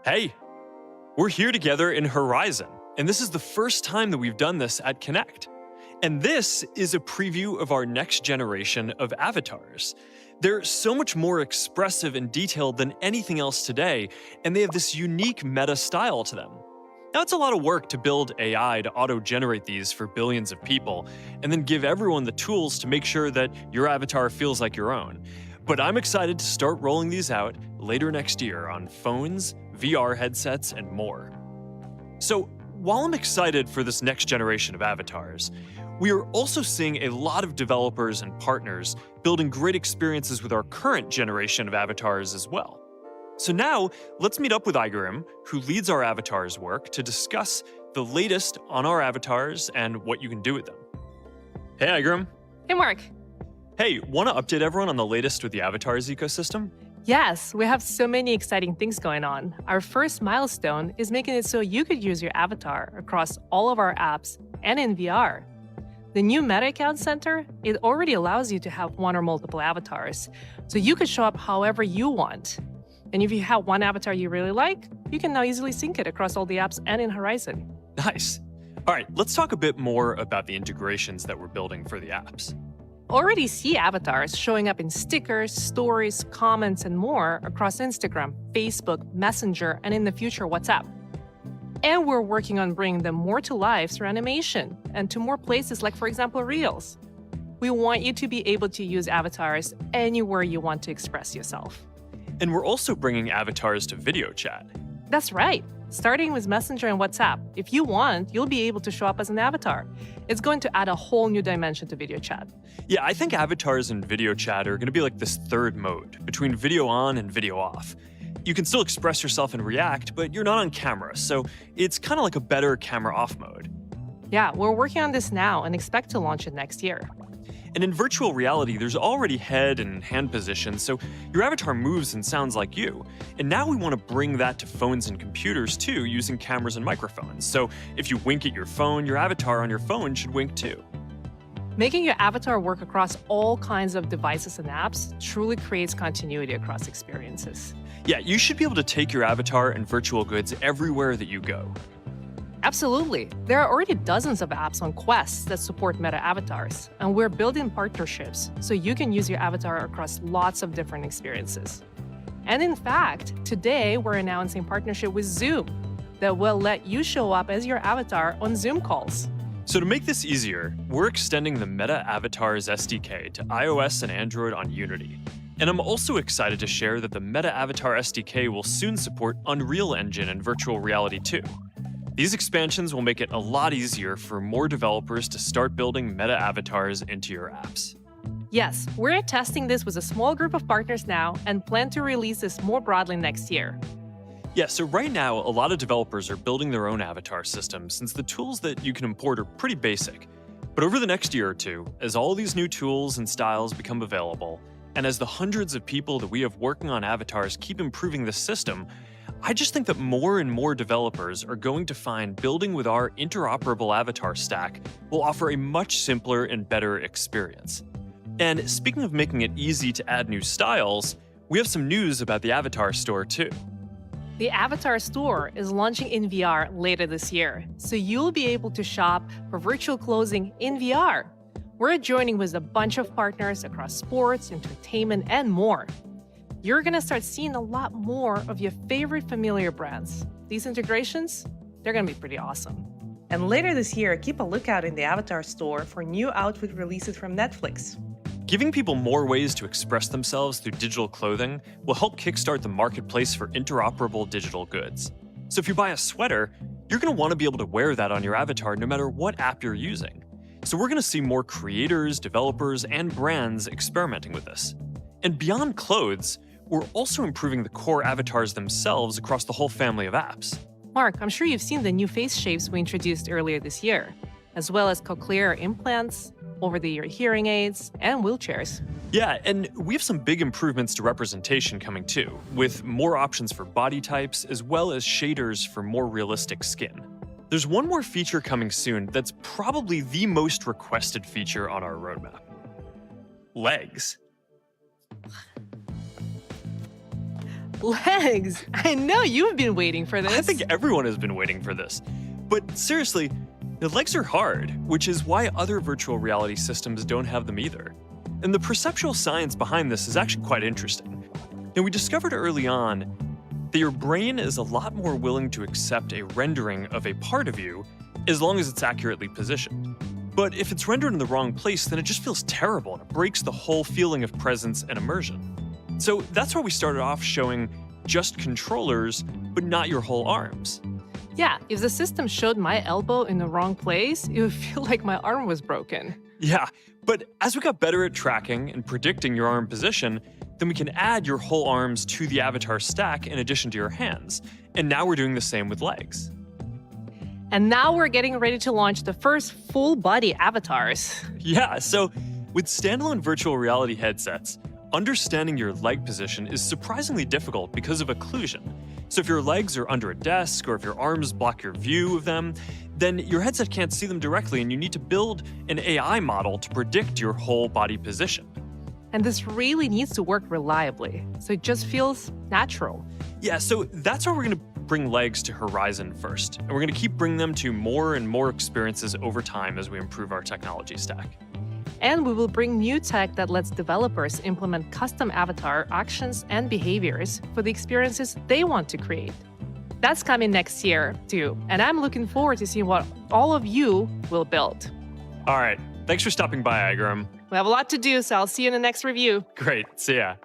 Hey, we're here together in Horizon, and this is the first time that we've done this at Connect. And this is a preview of our next generation of avatars. They're so much more expressive and detailed than anything else today, and they have this unique meta style to them. Now, it's a lot of work to build AI to auto-generate these for billions of people, and then give everyone the tools to make sure that your avatar feels like your own. But I'm excited to start rolling these out later next year on phones, VR headsets, and more. So, while I'm excited for this next generation of avatars, we are also seeing a lot of developers and partners building great experiences with our current generation of avatars as well. So now, let's meet up with Igarim, who leads our avatars work, to discuss the latest on our avatars and what you can do with them. Hey, Igarim. Hey, Mark. Hey, want to update everyone on the latest with the avatars ecosystem? Yes, we have so many exciting things going on. Our first milestone is making it so you could use your avatar across all of our apps and in VR. The new Meta Account Center, it already allows you to have one or multiple avatars, so you could show up however you want. And if you have one avatar you really like, you can now easily sync it across all the apps and in Horizon. Nice. All right, let's talk a bit more about the integrations that we're building for the apps. Already see avatars showing up in stickers, stories, comments, and more across Instagram, Facebook, Messenger, and in the future, WhatsApp. And we're working on bringing them more to life through animation and to more places like, for example, Reels. We want you to be able to use avatars anywhere you want to express yourself. And we're also bringing avatars to video chat. That's right. Starting with Messenger and WhatsApp, if you want, you'll be able to show up as an avatar. It's going to add a whole new dimension to video chat. Yeah, I think avatars in video chat are going to be like this third mode between video on and video off. You can still express yourself and react, but you're not on camera, so it's kind of like a better camera off mode. Yeah, we're working on this now and expect to launch it next year. And in virtual reality, there's already head and hand positions, so your avatar moves and sounds like you. And now we want to bring that to phones and computers too, using cameras and microphones. So if you wink at your phone, your avatar on your phone should wink too. Making your avatar work across all kinds of devices and apps truly creates continuity across experiences. Yeah, you should be able to take your avatar and virtual goods everywhere that you go. Absolutely. There are already dozens of apps on Quest that support Meta avatars, and we're building partnerships so you can use your avatar across lots of different experiences. And in fact, today we're announcing partnership with Zoom that will let you show up as your avatar on Zoom calls. So to make this easier, we're extending the Meta Avatars SDK to iOS and Android on Unity. And I'm also excited to share that the Meta Avatar SDK will soon support Unreal Engine and virtual reality too. These expansions will make it a lot easier for more developers to start building meta avatars into your apps. Yes, we're testing this with a small group of partners now and plan to release this more broadly next year. Yeah, so right now, a lot of developers are building their own avatar systems since the tools that you can import are pretty basic. But over the next year or two, as all these new tools and styles become available, and as the hundreds of people that we have working on avatars keep improving the system, I just think that more and more developers are going to find building with our interoperable avatar stack will offer a much simpler and better experience. And speaking of making it easy to add new styles, we have some news about the Avatar Store too. The Avatar Store is launching in VR later this year, so you'll be able to shop for virtual clothing in VR. We're joining with a bunch of partners across sports, entertainment, and more. You're going to start seeing a lot more of your favorite familiar brands. These integrations, they're going to be pretty awesome. And later this year, keep a lookout in the Avatar Store for new outfit releases from Netflix. Giving people more ways to express themselves through digital clothing will help kickstart the marketplace for interoperable digital goods. So if you buy a sweater, you're going to want to be able to wear that on your avatar no matter what app you're using. So we're going to see more creators, developers, and brands experimenting with this. And beyond clothes, we're also improving the core avatars themselves across the whole family of apps. Mark, I'm sure you've seen the new face shapes we introduced earlier this year, as well as cochlear implants, over-the-ear hearing aids, and wheelchairs. Yeah, and we have some big improvements to representation coming too, with more options for body types as well as shaders for more realistic skin. There's one more feature coming soon that's probably the most requested feature on our roadmap. Legs. Legs! I know you've been waiting for this. I think everyone has been waiting for this. But seriously, the legs are hard, which is why other virtual reality systems don't have them either. And the perceptual science behind this is actually quite interesting. And we discovered early on that your brain is a lot more willing to accept a rendering of a part of you as long as it's accurately positioned. But if it's rendered in the wrong place, then it just feels terrible and it breaks the whole feeling of presence and immersion. So that's why we started off showing just controllers, but not your whole arms. Yeah, if the system showed my elbow in the wrong place, it would feel like my arm was broken. Yeah, but as we got better at tracking and predicting your arm position, then we can add your whole arms to the avatar stack in addition to your hands. And now we're doing the same with legs. And now we're getting ready to launch the first full-body avatars. Yeah, so with standalone virtual reality headsets, understanding your leg position is surprisingly difficult because of occlusion. So if your legs are under a desk or if your arms block your view of them, then your headset can't see them directly and you need to build an AI model to predict your whole body position. And this really needs to work reliably, so it just feels natural. Yeah, so that's why we're going to bring legs to Horizon first. And we're going to keep bringing them to more and more experiences over time as we improve our technology stack. And we will bring new tech that lets developers implement custom avatar actions and behaviors for the experiences they want to create. That's coming next year, too. And I'm looking forward to seeing what all of you will build. All right. Thanks for stopping by, Igaram. We have a lot to do, so I'll see you in the next review. Great. See ya.